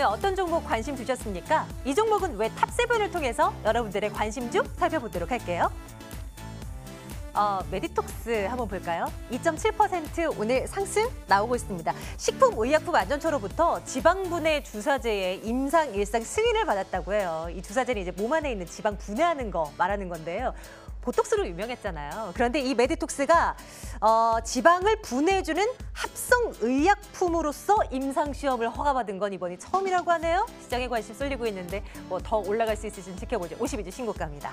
오늘 어떤 종목 관심 두셨습니까? 이 종목은 왜 탑7을 통해서 여러분들의 관심 좀 살펴보도록 할게요. 메디톡스 한번 볼까요? 2.7% 오늘 상승 나오고 있습니다. 식품의약품안전처로부터 지방분해 주사제의 임상 일상 승인을 받았다고 해요. 이 주사제는 이제 몸 안에 있는 지방 분해하는 거 말하는 건데요. 보톡스로 유명했잖아요. 그런데 이 메디톡스가 지방을 분해해주는 합성의약품으로서 임상시험을 허가받은 건 이번이 처음이라고 하네요. 시장에 관심 쏠리고 있는데 뭐 더 올라갈 수 있을지는 지켜보죠. 52주 신고가입니다.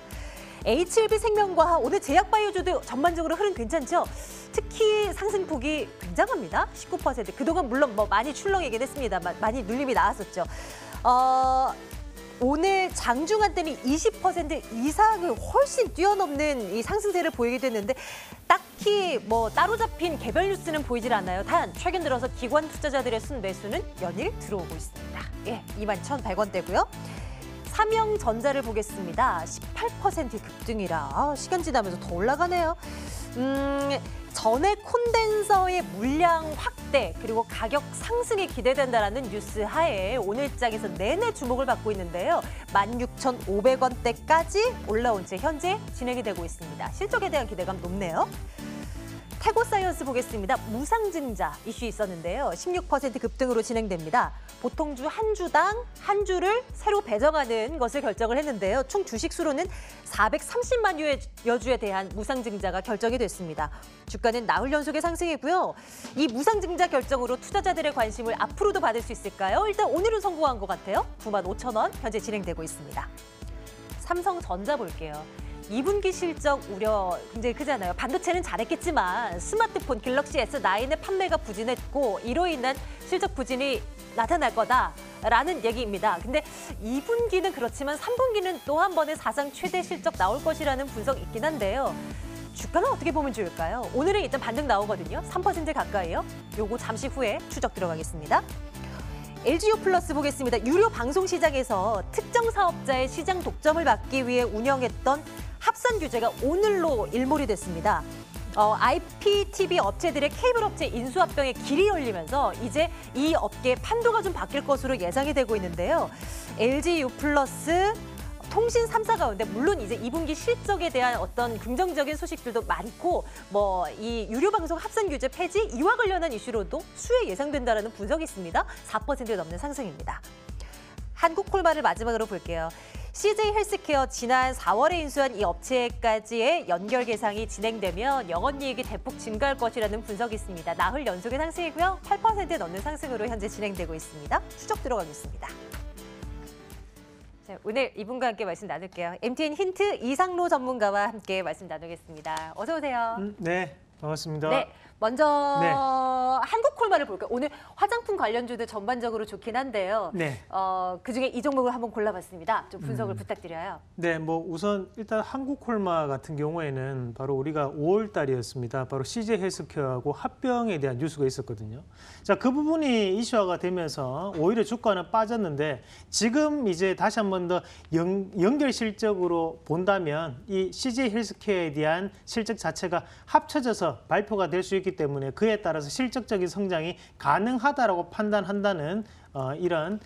H1B 생명과학 오늘 제약바이오주도 전반적으로 흐름 괜찮죠? 특히 상승폭이 굉장합니다. 19%. 그동안 물론 뭐 많이 출렁이긴 했습니다만 많이 눌림이 나왔었죠. 오늘 장중한 때는 20% 이상을 훨씬 뛰어넘는 이 상승세를 보이게 됐는데 딱히 뭐 따로 잡힌 개별 뉴스는 보이질 않아요. 단 최근 들어서 기관 투자자들의 순매수는 연일 들어오고 있습니다. 예, 21,100원대고요. 삼형전자를 보겠습니다. 18% 급등이라 시간 지나면서 더 올라가네요. 전해 콘덴서의 물량 확대 그리고 가격 상승이 기대된다라는 뉴스 하에 오늘장에서 내내 주목을 받고 있는데요. 16,500원대까지 올라온 채 현재 진행이 되고 있습니다. 실적에 대한 기대감 높네요. 태고사이언스 보겠습니다. 무상증자 이슈 있었는데요. 16% 급등으로 진행됩니다. 보통주 한 주당 한 주를 새로 배정하는 것을 결정을 했는데요. 총 주식 수로는 430만 여주에 대한 무상증자가 결정이 됐습니다. 주가는 나흘 연속의 상승이고요. 이 무상증자 결정으로 투자자들의 관심을 앞으로도 받을 수 있을까요? 일단 오늘은 성공한 것 같아요. 95,000원 현재 진행되고 있습니다. 삼성전자 볼게요. 2분기 실적 우려 굉장히 크잖아요. 반도체는 잘했겠지만 스마트폰 갤럭시 S9의 판매가 부진했고 이로 인한 실적 부진이 나타날 거다라는 얘기입니다. 근데 2분기는 그렇지만 3분기는 또 한 번의 사상 최대 실적 나올 것이라는 분석이 있긴 한데요. 주가는 어떻게 보면 좋을까요? 오늘은 일단 반등 나오거든요. 3% 가까이요. 요거 잠시 후에 추적 들어가겠습니다. LG유플러스 보겠습니다. 유료 방송 시장에서 특정 사업자의 시장 독점을 막기 위해 운영했던 합산 규제가 오늘로 일몰이 됐습니다. IPTV 업체들의 케이블 업체 인수합병의 길이 열리면서 이제 이 업계의 판도가 좀 바뀔 것으로 예상이 되고 있는데요. LG유플러스 통신 3사 가운데 물론 이제 2분기 실적에 대한 어떤 긍정적인 소식들도 많고 뭐 이 유료 방송 합산 규제 폐지 이와 관련한 이슈로도 수혜 예상된다라는 분석이 있습니다. 4% 넘는 상승입니다. 한국콜마를 마지막으로 볼게요. CJ 헬스케어 지난 4월에 인수한 이 업체까지의 연결 개상이 진행되면 영업이익이 대폭 증가할 것이라는 분석이 있습니다. 나흘 연속의 상승이고요. 8% 넘는 상승으로 현재 진행되고 있습니다. 추적 들어가겠습니다. 자, 오늘 이분과 함께 말씀 나눌게요. MTN 힌트 이상로 전문가와 함께 말씀 나누겠습니다. 어서 오세요. 네, 반갑습니다. 네, 먼저 한국콜마를 볼까요? 오늘 화장품 관련주도 전반적으로 좋긴 한데요. 네. 그중에 이 종목을 한번 골라봤습니다. 좀 분석을 부탁드려요. 네, 뭐 우선 일단 한국콜마 같은 경우에는 바로 우리가 5월 달이었습니다. 바로 CJ 헬스케어하고 합병에 대한 뉴스가 있었거든요. 자, 그 부분이 이슈화가 되면서 오히려 주가는 빠졌는데 지금 이제 다시 한 번 더 연결 실적으로 본다면 이 CJ 헬스케어에 대한 실적 자체가 합쳐져서 발표가 될 수 있기 때문에 그에 따라서 실적적인 성장이 가능하다라고 판단한다는 이런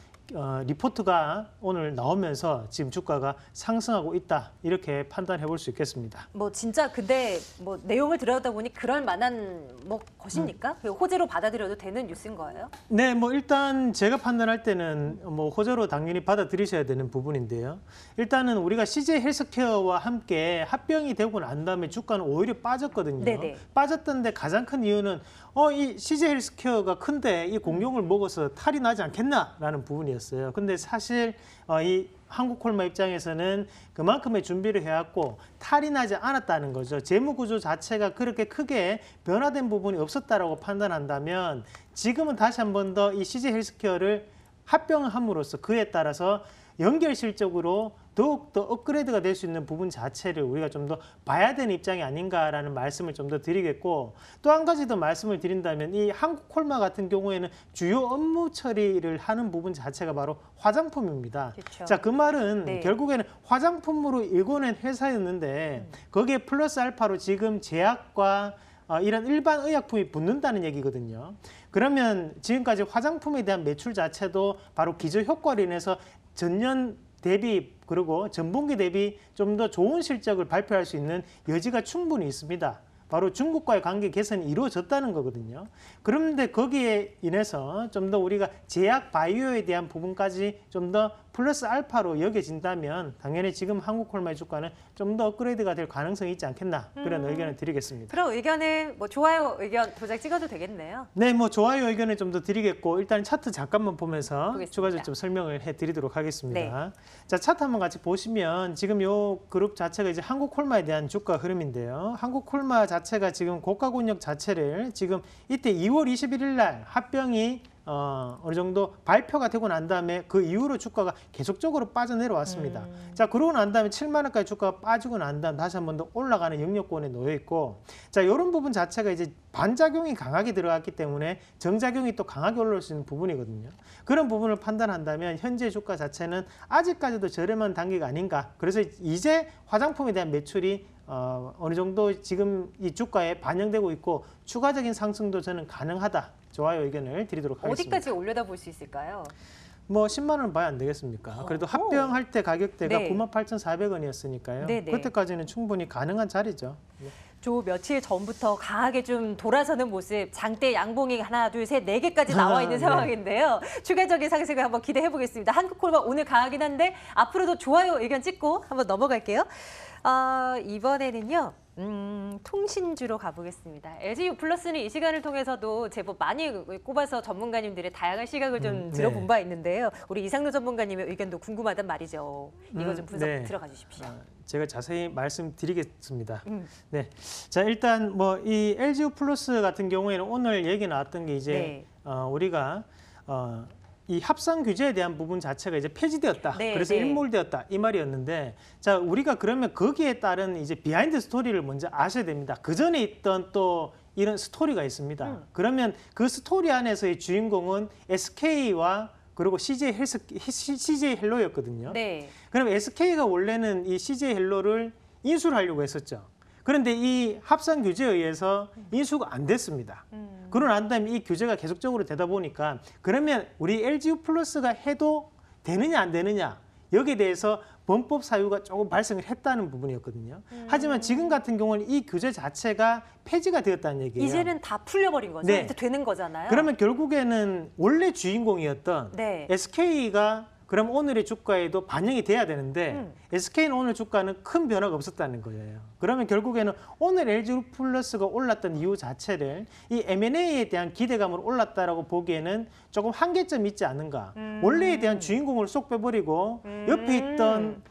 리포트가 오늘 나오면서 지금 주가가 상승하고 있다 이렇게 판단해 볼 수 있겠습니다. 뭐 진짜 근데 뭐 내용을 들여다 보니 그럴 만한 뭐 것입니까? 호재로 받아들여도 되는 뉴스인 거예요? 네, 뭐 일단 제가 판단할 때는 뭐 호재로 당연히 받아들이셔야 되는 부분인데요. 일단은 우리가 CJ 헬스케어와 함께 합병이 되고 난 다음에 주가는 오히려 빠졌거든요. 네네. 빠졌던데 가장 큰 이유는 이 CJ 헬스케어가 큰데 이 공룡을 먹어서 탈이 나지 않겠나라는 부분이었어요. 근데 사실 이 한국콜마 입장에서는 그만큼의 준비를 해왔고 탈이 나지 않았다는 거죠. 재무 구조 자체가 그렇게 크게 변화된 부분이 없었다라고 판단한다면 지금은 다시 한 번 더 이 CJ 헬스케어를 합병함으로써 그에 따라서 연결 실적으로 더욱더 업그레이드가 될 수 있는 부분 자체를 우리가 좀 더 봐야 되는 입장이 아닌가라는 말씀을 좀 더 드리겠고 또 한 가지 더 말씀을 드린다면 이 한국콜마 같은 경우에는 주요 업무 처리를 하는 부분 자체가 바로 화장품입니다. 그렇죠. 자, 그 말은 네. 결국에는 화장품으로 일궈낸 회사였는데 거기에 플러스 알파로 지금 제약과 이런 일반 의약품이 붙는다는 얘기거든요. 그러면 지금까지 화장품에 대한 매출 자체도 바로 기저 효과로 인해서 전년 대비 그리고 전분기 대비 좀 더 좋은 실적을 발표할 수 있는 여지가 충분히 있습니다. 바로 중국과의 관계 개선이 이루어졌다는 거거든요. 그런데 거기에 인해서 좀 더 우리가 제약 바이오에 대한 부분까지 좀 더 플러스 알파로 여겨진다면 당연히 지금 한국콜마의 주가는 좀 더 업그레이드가 될 가능성이 있지 않겠나 그런 의견을 드리겠습니다. 그럼 의견을 뭐 좋아요 의견 도장 찍어도 되겠네요. 네, 뭐 좋아요 의견을 좀 더 드리겠고 일단 차트 잠깐만 보면서 보겠습니다. 추가적으로 좀 설명을 해드리도록 하겠습니다. 네. 자, 차트 한번 같이 보시면 지금 요 그룹 자체가 이제 한국콜마에 대한 주가 흐름인데요. 한국콜마 자체가 지금 고가권역 자체를 지금 이때 2월 21일 날 합병이 어느 정도 발표가 되고 난 다음에 그 이후로 주가가 계속적으로 빠져내려왔습니다. 자, 그러고 난 다음에 7만 원까지 주가가 빠지고 난 다음 다시 한 번 더 올라가는 영역권에 놓여 있고, 자, 이런 부분 자체가 이제 반작용이 강하게 들어갔기 때문에 정작용이 또 강하게 올라올 수 있는 부분이거든요. 그런 부분을 판단한다면 현재 주가 자체는 아직까지도 저렴한 단계가 아닌가. 그래서 이제 화장품에 대한 매출이 어느 정도 지금 이 주가에 반영되고 있고 추가적인 상승도 저는 가능하다. 좋아요 의견을 드리도록 하겠습니다. 어디까지 올려다 볼 수 있을까요? 뭐 10만 원 봐야 안 되겠습니까? 그래도 합병할 때 가격대가 네. 98,400원이었으니까요. 네네. 그때까지는 충분히 가능한 자리죠. 저 며칠 전부터 강하게 좀 돌아서는 모습, 장대 양봉이 하나, 둘, 셋, 네 개까지 나와 있는 네. 상황인데요. 추가적인 상승을 한번 기대해 보겠습니다. 한국콜마 오늘 강하긴 한데 앞으로도 좋아요 의견 찍고 한번 넘어갈게요. 이번에는요. 통신주로 가보겠습니다. LG 플러스는 이 시간을 통해서도 제법 많이 꼽아서 전문가님들의 다양한 시각을 좀 들어본 네. 바 있는데요. 우리 이상로 전문가님의 의견도 궁금하단 말이죠. 이거 좀 분석 네. 들어가 주십시오. 제가 자세히 말씀드리겠습니다. 네, 자 일단 뭐 이 LG 플러스 같은 경우에는 오늘 얘기 나왔던 게 이제 네. 우리가 이 합성 규제에 대한 부분 자체가 이제 폐지되었다. 네, 그래서 네. 일몰되었다 이 말이었는데, 자 우리가 그러면 거기에 따른 이제 비하인드 스토리를 먼저 아셔야 됩니다. 그 전에 있던 또 이런 스토리가 있습니다. 그러면 그 스토리 안에서의 주인공은 SK와 그리고 CJ 헬로였거든요. 네. 그럼 SK가 원래는 이 CJ 헬로를 인수를 하려고 했었죠. 그런데 이 합산 규제에 의해서 인수가 안 됐습니다. 그러고 난 다음에 이 규제가 계속적으로 되다 보니까 그러면 우리 LG 플러스가 해도 되느냐 안 되느냐 여기에 대해서 범법 사유가 조금 발생을 했다는 부분이었거든요. 하지만 지금 같은 경우는 이 규제 자체가 폐지가 되었다는 얘기예요. 이제는 다 풀려버린 거죠. 네. 이제 되는 거잖아요. 그러면 결국에는 원래 주인공이었던 네. SK가 그럼 오늘의 주가에도 반영이 돼야 되는데 SK는 오늘 주가는 큰 변화가 없었다는 거예요. 그러면 결국에는 오늘 LG 플러스가 올랐던 이유 자체를 이 M&A에 대한 기대감으로 올랐다라고 보기에는 조금 한계점이 있지 않는가. 원래에 대한 주인공을 쏙 빼버리고 옆에 있던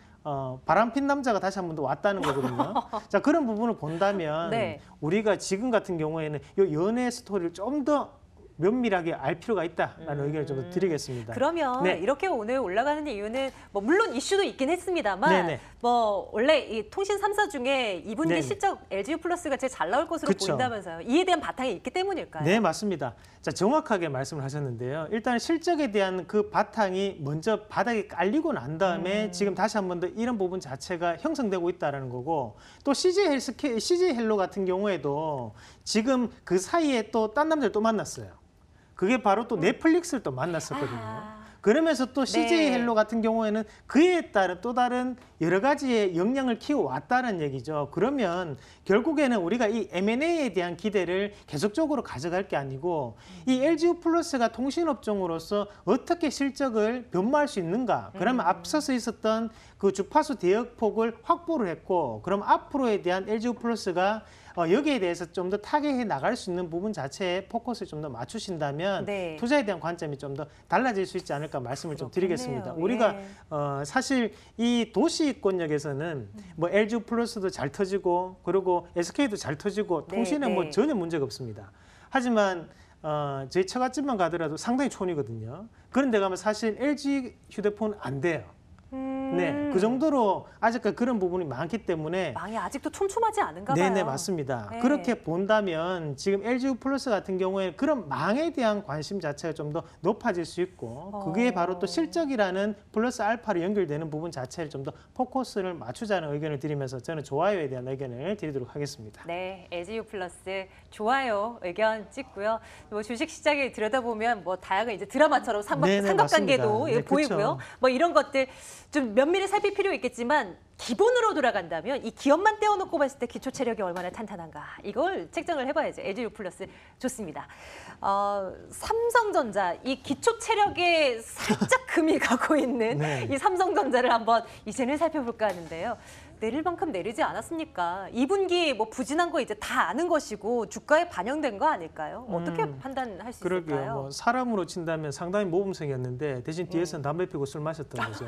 바람핀 남자가 다시 한 번 더 왔다는 거거든요. 자, 그런 부분을 본다면 네. 우리가 지금 같은 경우에는 이 연애 스토리를 좀 더 면밀하게 알 필요가 있다라는 의견을 좀 더 드리겠습니다. 그러면 네. 이렇게 오늘 올라가는 이유는 뭐 물론 이슈도 있긴 했습니다만 네네. 뭐 원래 이 통신 3사 중에 2분기 네네. 실적 LG 플러스가 제일 잘 나올 것으로 그쵸. 보인다면서요. 이에 대한 바탕이 있기 때문일까요? 네, 맞습니다. 자, 정확하게 말씀을 하셨는데요. 일단 실적에 대한 그 바탕이 먼저 바닥에 깔리고 난 다음에 지금 다시 한 번 더 이런 부분 자체가 형성되고 있다는 거고, 또 CJ 헬로 같은 경우에도 지금 그 사이에 또 딴 남자를 또 만났어요. 그게 바로 또 넷플릭스를 또 만났었거든요. 그러면서 또 CJ 네. 헬로 같은 경우에는 그에 따른 또 다른 여러 가지의 역량을 키워왔다는 얘기죠. 그러면 결국에는 우리가 이 M&A에 대한 기대를 계속적으로 가져갈 게 아니고 이 LG 플러스가 통신업종으로서 어떻게 실적을 변모할 수 있는가. 그러면 앞서서 있었던 그 주파수 대역폭을 확보를 했고, 그럼 앞으로에 대한 LG 플러스가 여기에 대해서 좀 더 타개해 나갈 수 있는 부분 자체에 포커스를 좀 더 맞추신다면 네. 투자에 대한 관점이 좀 더 달라질 수 있지 않을까 말씀을 좀 드리겠습니다. 그렇겠네요. 우리가 예. 사실 이 도시권역에서는 뭐 LG 플러스도 잘 터지고 그리고 SK도 잘 터지고 네, 통신은 네. 뭐 전혀 문제가 없습니다. 하지만 저희 처갓집만 가더라도 상당히 촌이거든요. 그런 데 가면 사실 LG 휴대폰 안 돼요. 네, 그 정도로 아직까지 그런 부분이 많기 때문에 망이 아직도 촘촘하지 않은가 봐요. 네네, 맞습니다. 네. 그렇게 본다면 지금 LGU 플러스 같은 경우에 그런 망에 대한 관심 자체가 좀 더 높아질 수 있고 그게 바로 또 실적이라는 플러스 알파로 연결되는 부분 자체를 좀 더 포커스를 맞추자는 의견을 드리면서 저는 좋아요에 대한 의견을 드리도록 하겠습니다. 네, LGU 플러스 좋아요 의견 찍고요. 뭐 주식 시장에 들여다보면 뭐 다양한 이제 드라마처럼 네네, 삼각관계도 맞습니다. 네, 보이고요. 그렇죠. 뭐 이런 것들 좀 면밀히 살필 필요 있겠지만 기본으로 돌아간다면 이 기업만 떼어놓고 봤을 때 기초 체력이 얼마나 탄탄한가 이걸 책정을 해봐야죠. LGU 플러스 좋습니다. 삼성전자 이 기초 체력에 살짝 금이 가고 있는 네. 이 삼성전자를 한번 이제는 살펴볼까 하는데요. 내릴 만큼 내리지 않았습니까? 2분기 뭐 부진한 거 이제 다 아는 것이고 주가에 반영된 거 아닐까요? 어떻게 판단할 수 그러게요. 있을까요? 뭐 사람으로 친다면 상당히 모범생이었는데 대신 뒤에서는 담배 피고 술 마셨던 거죠.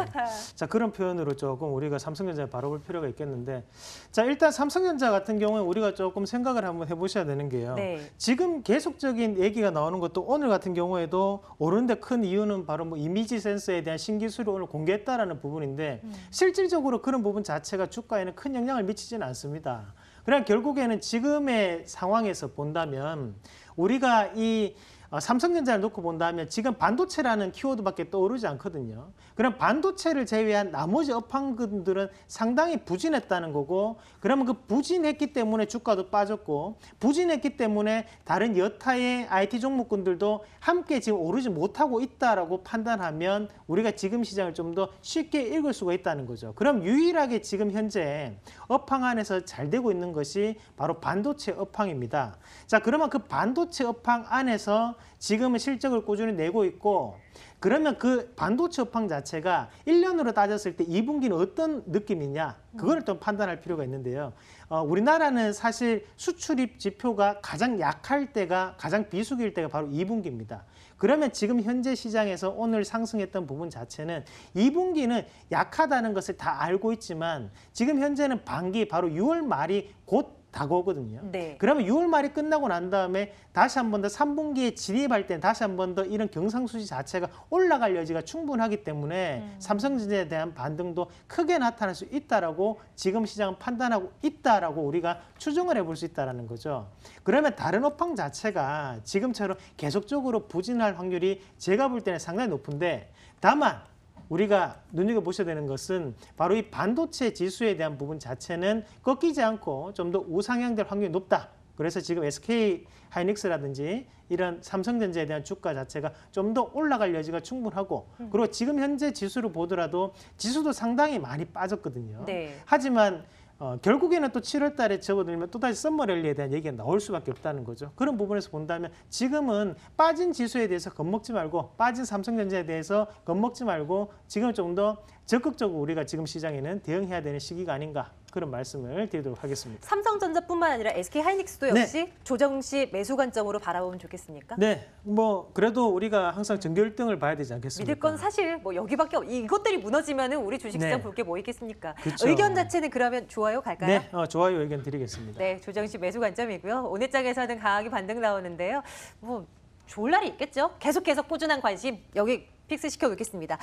자, 그런 표현으로 조금 우리가 삼성전자에 바라볼 필요가 있겠는데, 자, 일단 삼성전자 같은 경우에 우리가 조금 생각을 한번 해보셔야 되는 게요. 네. 지금 계속적인 얘기가 나오는 것도 오늘 같은 경우에도 오르는데 큰 이유는 바로 뭐 이미지 센서에 대한 신기술을 오늘 공개했다라는 부분인데 실질적으로 그런 부분 자체가 주가에는 큰 영향을 미치지는 않습니다. 그러나 결국에는 지금의 상황에서 본다면 우리가 이 삼성전자를 놓고 본다면 지금 반도체라는 키워드밖에 떠오르지 않거든요. 그럼 반도체를 제외한 나머지 업황군들은 상당히 부진했다는 거고, 그러면 그 부진했기 때문에 주가도 빠졌고, 부진했기 때문에 다른 여타의 IT 종목군들도 함께 지금 오르지 못하고 있다라고 판단하면 우리가 지금 시장을 좀 더 쉽게 읽을 수가 있다는 거죠. 그럼 유일하게 지금 현재 업황 안에서 잘 되고 있는 것이 바로 반도체 업황입니다. 자, 그러면 그 반도체 업황 안에서 지금은 실적을 꾸준히 내고 있고, 그러면 그 반도체 업황 자체가 1년으로 따졌을 때 2분기는 어떤 느낌이냐, 그거를 좀 판단할 필요가 있는데요. 우리나라는 사실 수출입 지표가 가장 약할 때가, 가장 비수기일 때가 바로 2분기입니다. 그러면 지금 현재 시장에서 오늘 상승했던 부분 자체는 2분기는 약하다는 것을 다 알고 있지만 지금 현재는 반기, 바로 6월 말이 곧 다가오거든요. 네. 그러면 6월 말이 끝나고 난 다음에 다시 한 번 더 3분기에 진입할 때는 다시 한 번 더 이런 경상수지 자체가 올라갈 여지가 충분하기 때문에 삼성전자에 대한 반등도 크게 나타날 수 있다라고 지금 시장은 판단하고 있다라고 우리가 추정을 해볼 수 있다라는 거죠. 그러면 다른 업황 자체가 지금처럼 계속적으로 부진할 확률이 제가 볼 때는 상당히 높은데, 다만 우리가 눈여겨보셔야 되는 것은 바로 이 반도체 지수에 대한 부분 자체는 꺾이지 않고 좀 더 우상향될 확률이 높다. 그래서 지금 SK 하이닉스라든지 이런 삼성전자에 대한 주가 자체가 좀 더 올라갈 여지가 충분하고, 그리고 지금 현재 지수를 보더라도 지수도 상당히 많이 빠졌거든요. 네. 하지만 결국에는 또 7월 달에 접어들면 또다시 썸머 랠리에 대한 얘기가 나올 수밖에 없다는 거죠. 그런 부분에서 본다면 지금은 빠진 지수에 대해서 겁먹지 말고, 빠진 삼성전자에 대해서 겁먹지 말고 지금 좀 더 적극적으로 우리가 지금 시장에는 대응해야 되는 시기가 아닌가, 그런 말씀을 드리도록 하겠습니다. 삼성전자뿐만 아니라 SK 하이닉스도 역시 조정 시 매수 관점으로 바라보면 좋겠습니까? 네, 뭐 그래도 우리가 항상 정규 1등을 봐야 되지 않겠습니까? 믿을 건 사실 뭐 여기밖에 이것들이 무너지면은 우리 주식시장 네. 볼 게 뭐 있겠습니까? 그쵸. 의견 자체는 그러면 좋아요 갈까요? 네, 좋아요 의견 드리겠습니다. 네, 조정 시 매수 관점이고요. 오늘 장에서는 강하게 반등 나오는데요. 뭐 좋을 날이 있겠죠. 계속해서 꾸준한 관심 여기 픽스 시켜놓겠습니다.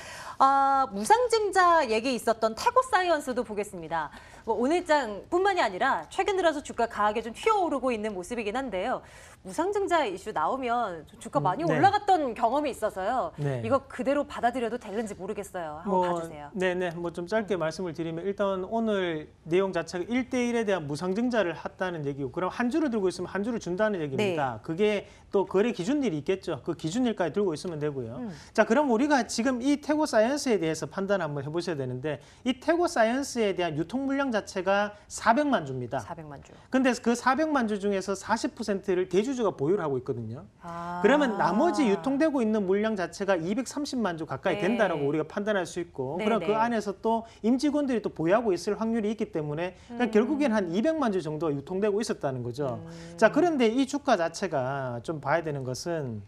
무상증자 얘기 있었던 태고사이언스도 보겠습니다. 뭐 오늘장뿐만이 아니라 최근 들어서 주가 강하게 좀 튀어오르고 있는 모습이긴 한데요. 무상증자 이슈 나오면 주가 많이 네. 올라갔던 경험이 있어서요. 네. 이거 그대로 받아들여도 되는지 모르겠어요. 한번 봐주세요. 네네, 뭐 좀 짧게 말씀을 드리면 일단 오늘 내용 자체가 1대1에 대한 무상증자를 했다는 얘기고, 그럼 한 주를 들고 있으면 한 주를 준다는 얘기입니다. 네. 그게 또 거래 기준일이 있겠죠. 그 기준일까지 들고 있으면 되고요. 자, 그럼 우리가 지금 이 태고사이언스에 대해서 판단 한번 해보셔야 되는데, 이 태고사이언스에 대한 유통 물량 자체가 400만 주입니다. 400만 주. 근데 그 400만 주 중에서 40%를 대주주가 보유를 하고 있거든요. 아. 그러면 나머지 유통되고 있는 물량 자체가 230만 주 가까이 네. 된다라고 우리가 판단할 수 있고, 네, 그럼 네. 그 안에서 또 임직원들이 또 보유하고 있을 확률이 있기 때문에 그러니까 결국엔 한 200만 주 정도 유통되고 있었다는 거죠. 자, 그런데 이 주가 자체가 좀 봐야 되는 것은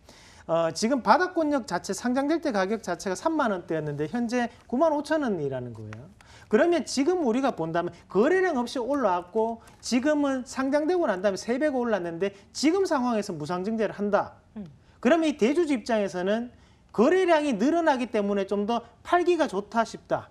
지금 바닥권역 자체 상장될 때 가격 자체가 3만 원대였는데 현재 9만 5천 원이라는 거예요. 그러면 지금 우리가 본다면 거래량 없이 올라왔고 지금은 상장되고 난 다음에 3배가 올랐는데 지금 상황에서 무상증자를 한다. 그러면 이 대주주 입장에서는 거래량이 늘어나기 때문에 좀 더 팔기가 좋다 싶다.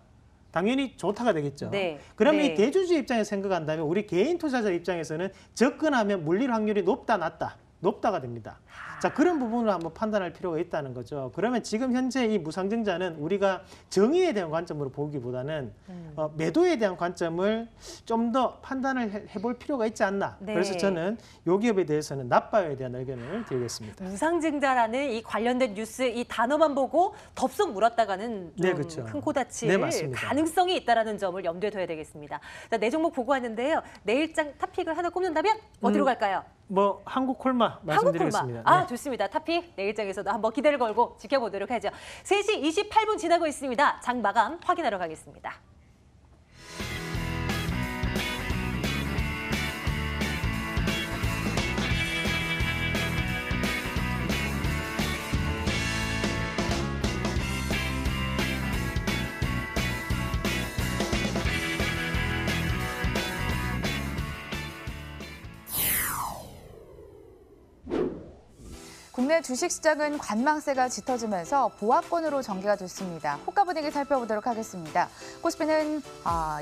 당연히 좋다가 되겠죠. 네. 그러면 네. 이 대주주 입장에서 생각한다면 우리 개인 투자자 입장에서는 접근하면 물릴 확률이 높다, 낮다. 높다가 됩니다. 자, 그런 부분을 한번 판단할 필요가 있다는 거죠. 그러면 지금 현재 이 무상증자는 우리가 정의에 대한 관점으로 보기보다는 매도에 대한 관점을 좀 더 판단을 해볼 필요가 있지 않나. 네. 그래서 저는 이 기업에 대해서는 나빠요에 대한 의견을 드리겠습니다. 무상증자라는 이 관련된 뉴스 이 단어만 보고 덥석 물었다가는 네, 좀 그렇죠. 큰 코 다칠 네, 맞습니다. 가능성이 있다는 점을 염두에 둬야 되겠습니다. 자, 네 종목 보고 왔는데요. 내일장 탑픽을 하나 꼽는다면 어디로 갈까요? 뭐 한국콜마 말씀드리겠습니다. 한국콜마. 네. 좋습니다. 탑픽 내일장에서도 한번 기대를 걸고 지켜보도록 하죠. 3시 28분 지나고 있습니다. 장 마감 확인하러 가겠습니다. 국내 주식시장은 관망세가 짙어지면서 보합권으로 전개가 됐습니다. 호가 분위기 살펴보도록 하겠습니다. 코스피는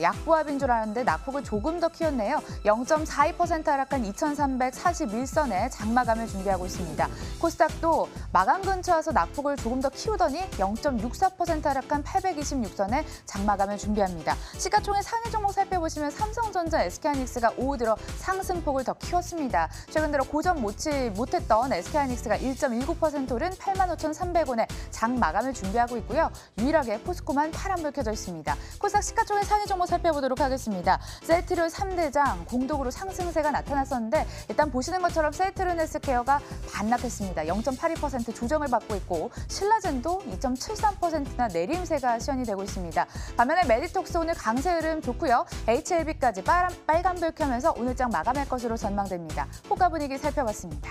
약보합인 줄 알았는데 낙폭을 조금 더 키웠네요. 0.42% 하락한 2,341선에 장마감을 준비하고 있습니다. 코스닥도 마감 근처 와서 낙폭을 조금 더 키우더니 0.64% 하락한 826선에 장마감을 준비합니다. 시가총액 상위 종목 살펴보시면 삼성전자, SK하이닉스가 오후 들어 상승폭을 더 키웠습니다. 최근 들어 고점 못했던 SK하이닉스가 1.19% 오른 85,300원에 장 마감을 준비하고 있고요. 유일하게 포스코만 파란불 켜져 있습니다. 코스닥 시가총액 상위 종목 살펴보도록 하겠습니다. 셀트리온 3대장 공동으로 상승세가 나타났었는데 일단 보시는 것처럼 셀트리온 헬스케어가 반납했습니다. 0.82% 조정을 받고 있고 신라젠도 2.73%나 내림세가 시현이 되고 있습니다. 반면에 메디톡스 오늘 강세 흐름 좋고요. HLB까지 빨간불 켜면서 오늘 장 마감할 것으로 전망됩니다. 호가 분위기 살펴봤습니다.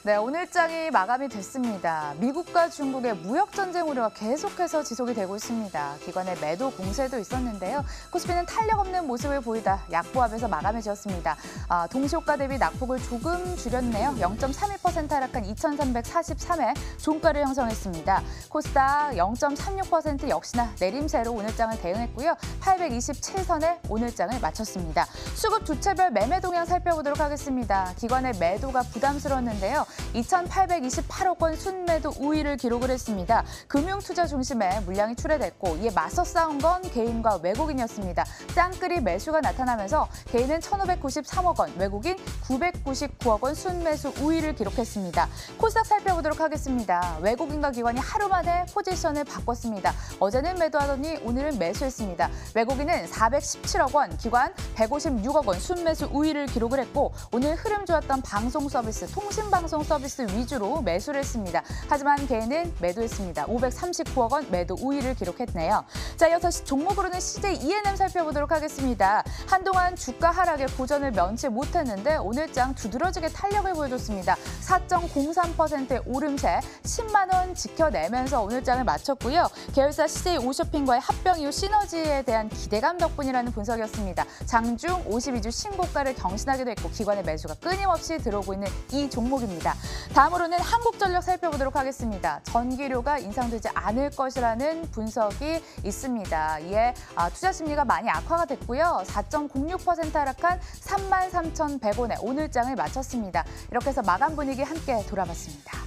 네, 오늘 장이 마감이 됐습니다. 미국과 중국의 무역 전쟁 우려가 계속해서 지속이 되고 있습니다. 기관의 매도 공세도 있었는데요. 코스피는 탄력 없는 모습을 보이다 약보합에서 마감을 지었습니다. 동시호가 대비 낙폭을 조금 줄였네요. 0.31% 하락한 2,343에 종가를 형성했습니다. 코스닥 0.36% 역시나 내림세로 오늘 장을 대응했고요. 827선에 오늘 장을 마쳤습니다. 수급 주체별 매매 동향 살펴보도록 하겠습니다. 기관의 매도가 부담스러웠는데요. 2,828억 원 순매도 우위를 기록을 했습니다. 금융투자 중심의 물량이 출회됐고 이에 맞서 싸운 건 개인과 외국인이었습니다. 짱끌이 매수가 나타나면서 개인은 1,593억 원, 외국인 999억 원 순매수 우위를 기록했습니다. 코스닥 살펴보도록 하겠습니다. 외국인과 기관이 하루 만에 포지션을 바꿨습니다. 어제는 매도하더니 오늘은 매수했습니다. 외국인은 417억 원, 기관 156억 원 순매수 우위를 기록을 했고 오늘 흐름 좋았던 방송 서비스, 통신방송 서비스 위주로 매수를 했습니다. 하지만 개인은 매도했습니다. 539억 원 매도 우위를 기록했네요. 자, 이어서 종목으로는 CJ E&M 살펴보도록 하겠습니다. 한동안 주가 하락에 고전을 면치 못했는데 오늘장 두드러지게 탄력을 보여줬습니다. 4.03%의 오름세 10만 원 지켜내면서 오늘장을 마쳤고요. 계열사 CJ 오쇼핑과의 합병 이후 시너지에 대한 기대감 덕분이라는 분석이었습니다. 장중 52주 신고가를 경신하기도 했고 기관의 매수가 끊임없이 들어오고 있는 이 종목입니다. 다음으로는 한국전력 살펴보도록 하겠습니다. 전기료가 인상되지 않을 것이라는 분석이 있습니다. 이에 투자 심리가 많이 악화가 됐고요. 4.06% 하락한 33,100원에 오늘장을 마쳤습니다. 이렇게 해서 마감 분위기 함께 돌아봤습니다.